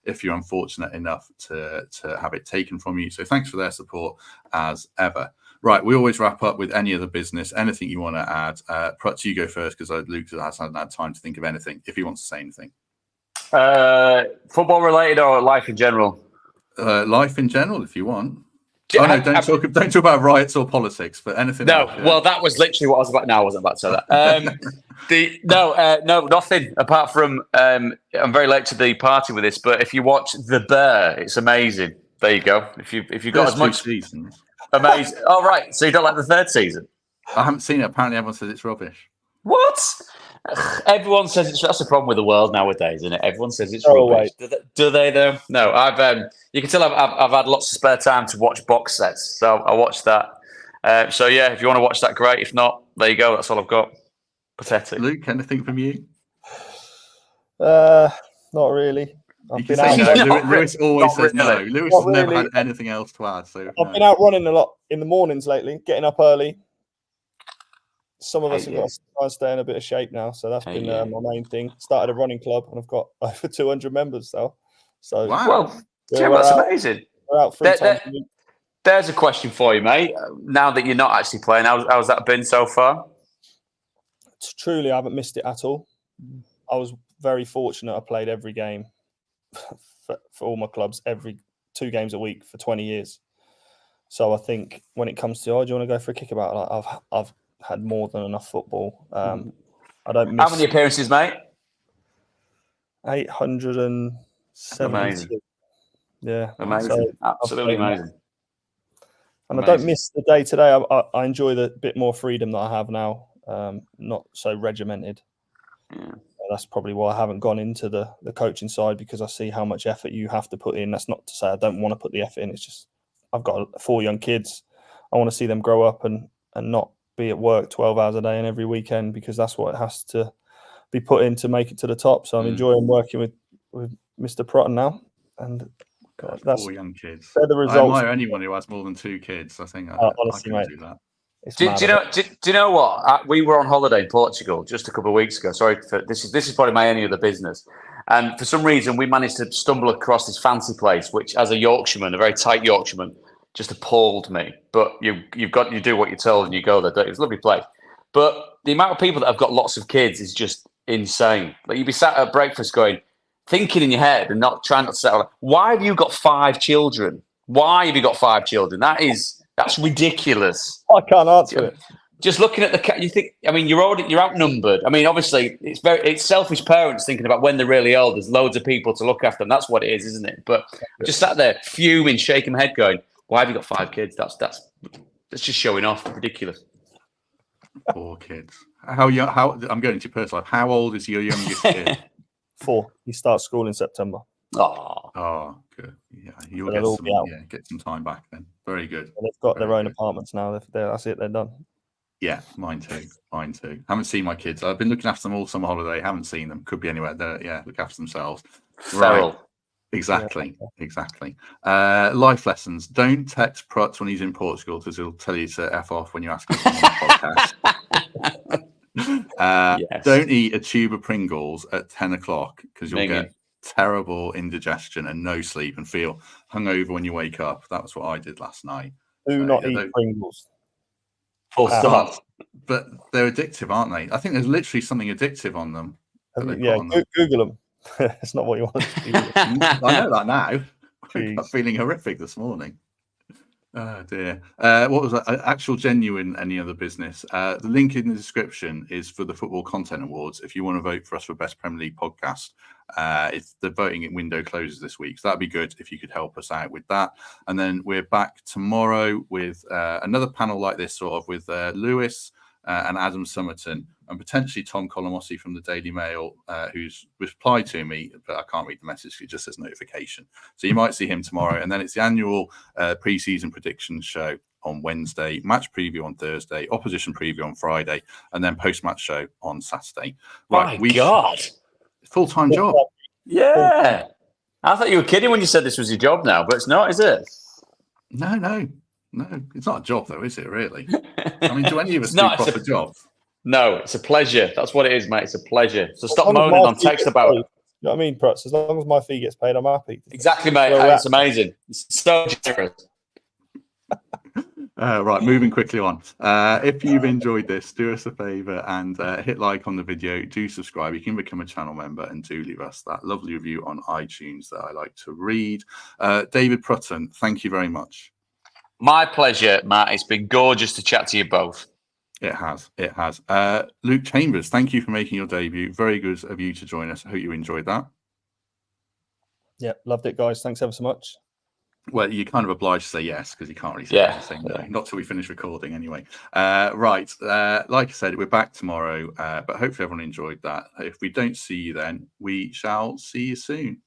if you're unfortunate enough to have it taken from you. So thanks for their support as ever. Right, we always wrap up with any other business. Anything you want to add? Prutz, you go first, because Luke hasn't had time to think of anything, if he wants to say anything. Football related or life in general? Life in general, if you want. Do- Oh no, I- don't talk about riots or politics, but anything No, else. Yeah. well, that was literally what I was about. No, I wasn't about to say that. No, nothing apart from I'm very late to the party with this. But if you watch The Bear, it's amazing. There you go. If you got There's as much 2 seasons. amazing. Oh right, so you don't like the third season? I haven't seen it. Apparently, everyone says it's rubbish. What? Ugh, everyone says it's. That's the problem with the world nowadays, isn't it? Everyone says it's Oh, rubbish. Do they though? No, I've. You can tell I've had lots of spare time to watch box sets, so I watched that. So yeah, if you want to watch that, great. If not, there you go. That's all I've got. Pathetic. Luke, anything from you? Not really. You can say no. Lewis always says no. really. Lewis Not has never really. had anything else to add. So I've been out running a lot in the mornings lately, getting up early. Some of us have got to try and stay in a bit of shape now, so that's been my main thing. Started a running club, and I've got over 200 members now. So wow. Well, we're that's out, amazing. We're out 3 times a week. There's a question for you, mate. Now that you're not actually playing, how's that been so far? Truly, I haven't missed it at all. I was very fortunate. I played every game for all my clubs, every 2 games a week for 20 years. So I think when it comes to, do you want to go for a kickabout? Like I've had more than enough football. I don't miss. How many appearances, mate? 870. Amazing. Yeah, Amazing. So Absolutely amazing. And I don't miss the day today. I enjoy the bit more freedom that I have now. Not so regimented. Yeah. That's probably why I haven't gone into the coaching side, because I see how much effort you have to put in. That's not to say I don't want to put the effort in. It's just I've got 4 young kids. I want to see them grow up and not be at work 12 hours a day and every weekend, because that's what has to be put in to make it to the top. So I'm enjoying working with Mr. Prutton now. And God, that's 4 young kids. They're the results. I admire anyone who has more than 2 kids. I think honestly, I mate, can do that. Do you know what? We were on holiday in Portugal just a couple of weeks ago. Sorry, this is probably my only other business. And for some reason, we managed to stumble across this fancy place, which, as a Yorkshireman, a very tight Yorkshireman, just appalled me. But you do what you're told and you go there. It's a lovely place. But the amount of people that have got lots of kids is just insane. Like, you'd be sat at breakfast thinking in your head and trying not to settle. Why have you got 5 children? Why have you got 5 children? That's ridiculous. I can't answer it. Just looking at you think. I mean, you're outnumbered. I mean, obviously, it's selfish parents thinking about when they're really old. There's loads of people to look after them. That's what it is, isn't it? But just sat there fuming, shaking my head, going, "Why have you got 5 kids? That's just showing off. Ridiculous." 4 kids. How young? I'm going to your personal life. How old is your youngest kid? 4. He starts school in September. Oh, good. Yeah, you'll get some time back then. Very good. And they've got their own apartments now. That's it. They're done. Yeah, mine too. Haven't seen my kids. I've been looking after them all summer holiday. Haven't seen them. Could be anywhere. Look after themselves. Feral. Right. Exactly. Life lessons. Don't text Prutz when he's in Portugal, because he'll tell you to F off when you ask him on the podcast. Yes. Don't eat a tube of Pringles at 10 o'clock, because you'll Minging. get terrible indigestion and no sleep and feel hungover when you wake up. That was what I did last night. Do not eat Pringles. Full stop. But they're addictive, aren't they? I think there's literally something addictive on them. Google them. It's not what you want to do. I know that now. Jeez. I'm feeling horrific this morning. Oh dear. What was that? Actual genuine any other business? The link in the description is for the Football Content Awards. If you want to vote for us for Best Premier League Podcast, it's the voting window closes this week. So that'd be good if you could help us out with that. And then we're back tomorrow with another panel like this, sort of with Lewis and Adam Summerton, and potentially Tom Colomossi from the Daily Mail, who's replied to me, but I can't read the message. It just says notification. So you might see him tomorrow. And then it's the annual pre-season predictions show on Wednesday, match preview on Thursday, opposition preview on Friday, and then post-match show on Saturday. Right, My God. Full-time job. Yeah. I thought you were kidding when you said this was your job now, but it's not, is it? No. It's not a job, though, is it, really? I mean, do any of us do proper jobs? No, it's a pleasure. That's what it is, mate. It's a pleasure. So stop moaning on text about it. You know what I mean, Prutz? As long as my fee gets paid, I'm happy. Exactly, mate. It's amazing. It's so generous. Right, moving quickly on. If you've enjoyed this, do us a favour and hit like on the video. Do subscribe. You can become a channel member and do leave us that lovely review on iTunes that I like to read. David Prutton, thank you very much. My pleasure, Matt. It's been gorgeous to chat to you both. It has. It has. Luke Chambers, thank you for making your debut. Very good of you to join us. I hope you enjoyed that. Yeah, loved it, guys. Thanks ever so much. Well, you're kind of obliged to say yes because you can't really say no. Not till we finish recording anyway. Right. Like I said, we're back tomorrow, but hopefully everyone enjoyed that. If we don't see you then, we shall see you soon.